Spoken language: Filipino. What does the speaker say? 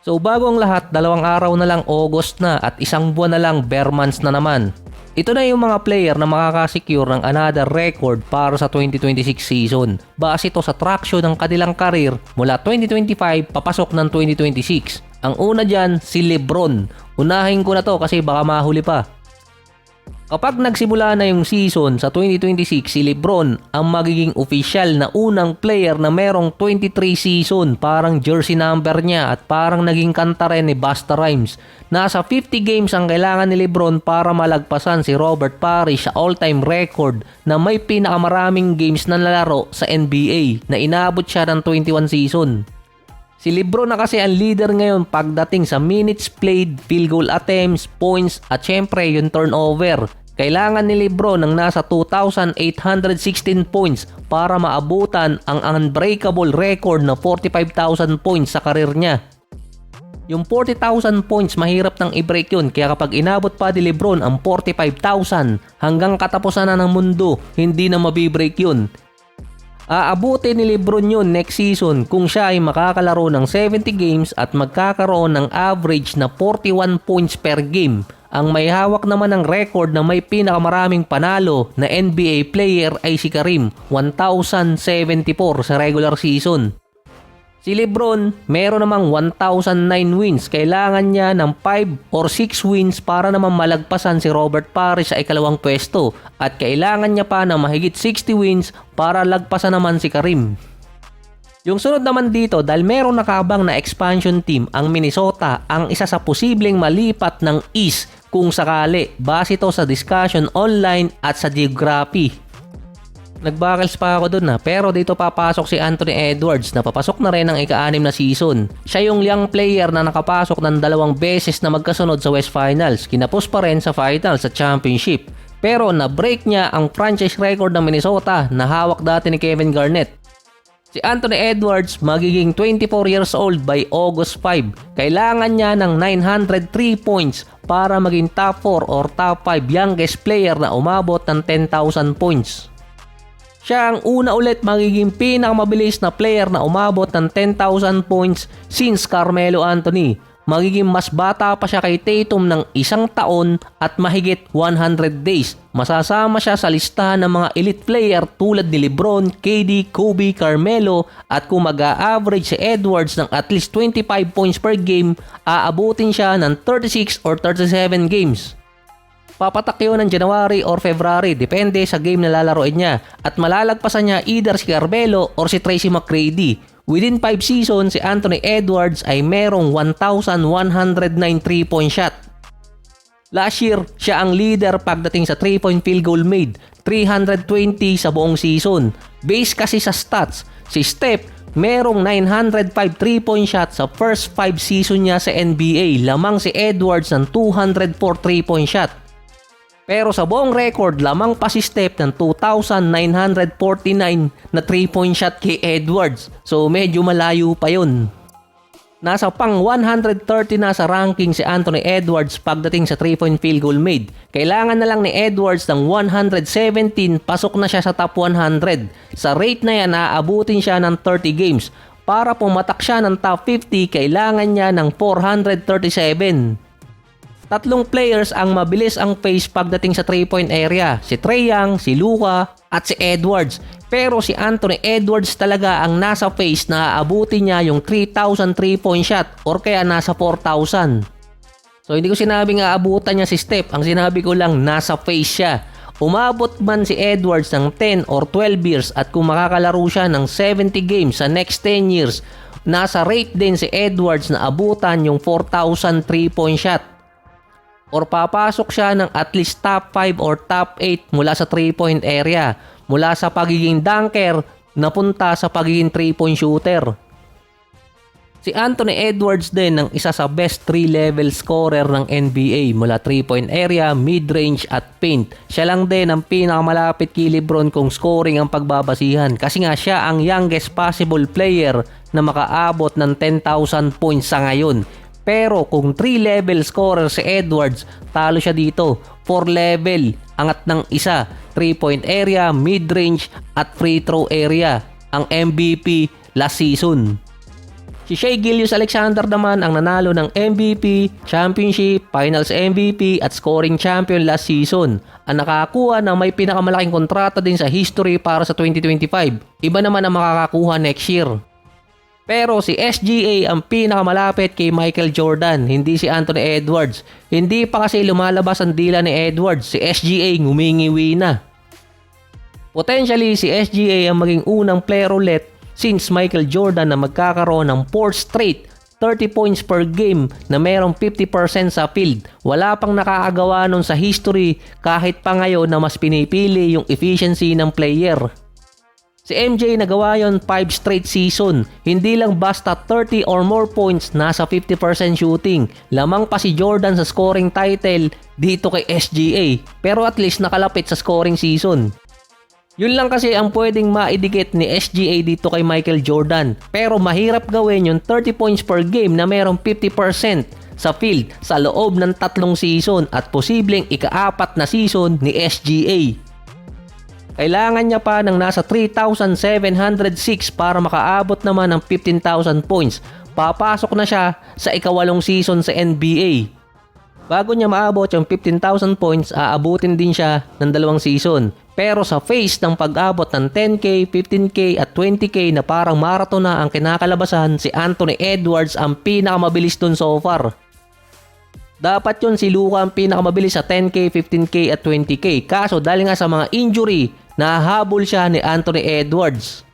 So bago ang lahat, 2 araw na lang August na at 1 buwan na lang bare months na naman. Ito na yung mga player na makakasecure ng another record para sa 2026 season. Base ito sa traction ng kanilang karir mula 2025 papasok ng 2026. Ang una dyan, si Lebron. Unahin ko na to kasi baka mahuli pa. Kapag nagsimula na yung season sa 2026, si Lebron ang magiging official na unang player na merong 23 season. Parang jersey number niya at parang naging kanta rin ni Busta Rhymes. Nasa 50 games ang kailangan ni Lebron para malagpasan si Robert Parrish sa all-time record na may pinakamaraming games na nalaro sa NBA na inabot siya ng 21 season. Si Lebron na kasi ang leader ngayon pagdating sa minutes played, field goal attempts, points at syempre yung turnover. Kailangan ni Lebron ng nasa 2,816 points para maabutan ang unbreakable record na 45,000 points sa karir niya. Yung 40,000 points mahirap nang i-break yun, kaya kapag inabot pa ni Lebron ang 45,000 hanggang katapusan na ng mundo, hindi na mabibreak yun. Aabutin ni Lebron yun next season kung siya ay makakalaro ng 70 games at magkakaroon ng average na 41 points per game. Ang may hawak naman ng record na may pinakamaraming panalo na NBA player ay si Kareem, 1,074 sa regular season. Si Lebron, meron namang 1,009 wins. Kailangan niya ng 5 or 6 wins para naman malagpasan si Robert Parrish sa ikalawang pwesto. At kailangan niya pa ng mahigit 60 wins para lagpasan naman si Kareem. Yung sunod naman dito, dahil merong nakaabang na expansion team, ang Minnesota ang isa sa posibleng malipat ng East kung sakali. Base ito sa discussion online at sa geography. Nagbakals pa ako dun pero dito papasok si Anthony Edwards na papasok na rin ang ika-6 na season. Siya yung young player na nakapasok ng 2 beses na magkasunod sa West Finals. Kinapos pa rin sa Finals at Championship. Pero na-break niya ang franchise record ng Minnesota na hawak dati ni Kevin Garnett. Si Anthony Edwards magiging 24 years old by August 5. Kailangan niya ng 903 points para maging top 4 or top 5 youngest player na umabot ng 10,000 points. Siya ang una ulit magiging pinakamabilis na player na umabot ng 10,000 points since Carmelo Anthony. Magiging mas bata pa siya kay Tatum ng 1 taon at mahigit 100 days. Masasama siya sa listahan ng mga elite player tulad ni Lebron, KD, Kobe, Carmelo at kung mag-a-average si Edwards ng at least 25 points per game, aabutin siya ng 36 or 37 games. Papatak yun ng January or February, depende sa game na lalaroin niya. At malalagpasan niya either si Carmelo or si Tracy McGrady. Within 5 seasons, si Anthony Edwards ay merong 1,109 3-point shot. Last year, siya ang leader pagdating sa 3-point field goal made, 320 sa buong season. Base kasi sa stats, si Steph merong 905 3-point shots sa first 5 season niya sa NBA. Lamang si Edwards ng 204 3-point shot. Pero sa buong record, lamang pa si Steph ng 2,949 na 3-point shot kay Edwards. So medyo malayo pa yun. Nasa pang 130 na sa ranking si Anthony Edwards pagdating sa 3-point field goal made. Kailangan na lang ni Edwards ng 117, pasok na siya sa top 100. Sa rate na yan, aabutin siya ng 30 games. Para pumatak siya ng top 50, kailangan niya ng 437. 3 players ang mabilis ang pace pagdating sa 3-point area. Si Trae Young, si Luka, at si Edwards. Pero si Anthony Edwards talaga ang nasa pace na aabutin niya yung 3,000 3-point shot or kaya nasa 4,000. So hindi ko sinabing aabutan niya si Steph. Ang sinabi ko lang nasa pace siya. Umabot man si Edwards ng 10 or 12 years at kung makakalaro siya ng 70 games sa next 10 years, nasa rate din si Edwards na abutan yung 4,000 3-point shot. Or papasok siya ng at least top 5 or top 8 mula sa 3-point area. Mula sa pagiging dunker, napunta sa pagiging 3-point shooter. Si Anthony Edwards din ang isa sa best 3-level scorer ng NBA mula 3-point area, mid-range at paint. Siya lang din ang pinakamalapit kay Lebron kung scoring ang pagbabasihan kasi nga siya ang youngest possible player na makaabot ng 10,000 points sa ngayon. Pero kung 3-level scorer si Edwards, talo siya dito. 4-level, angat ng isa. 3-point area, mid-range at free throw area. Ang MVP last season. Si Shai Gilgeous-Alexander naman ang nanalo ng MVP, Championship, Finals MVP at Scoring Champion last season. Ang nakakuha ng may pinakamalaking kontrata din sa history para sa 2025. Iba naman ang makakakuha next year. Pero si SGA ang pinakamalapit kay Michael Jordan, hindi si Anthony Edwards. Hindi pa kasi lumalabas ang dila ni Edwards, si SGA ngumingiwi na. Potentially si SGA ang maging unang player ulit since Michael Jordan na magkakaroon ng 4 straight 30 points per game na merong 50% sa field. Wala pang nakakagawa nun sa history kahit pa ngayon na mas pinipili yung efficiency ng player. Si MJ nagawa yon 5 straight season. Hindi lang basta 30 or more points, nasa 50% shooting. Lamang pa si Jordan sa scoring title dito kay SGA. Pero at least nakalapit sa scoring season. Yun lang kasi ang pwedeng maidikit ni SGA dito kay Michael Jordan. Pero mahirap gawin yung 30 points per game na merong 50% sa field sa loob ng 3 season at posibleng ika-4 na season ni SGA. Kailangan niya pa ng nasa 3,706 para makaabot naman ng 15,000 points. Papasok na siya sa ika-8 season sa NBA. Bago niya maabot yung 15,000 points, aabutin din siya ng 2 season. Pero sa phase ng pag-abot ng 10K, 15K at 20K na parang marathon na ang kinakalabasan, si Anthony Edwards ang pinakamabilis dun so far. Dapat yun si Luka ang pinakamabilis sa 10K, 15K at 20K. Kaso dahil nga sa mga injury, nahabol siya ni Anthony Edwards.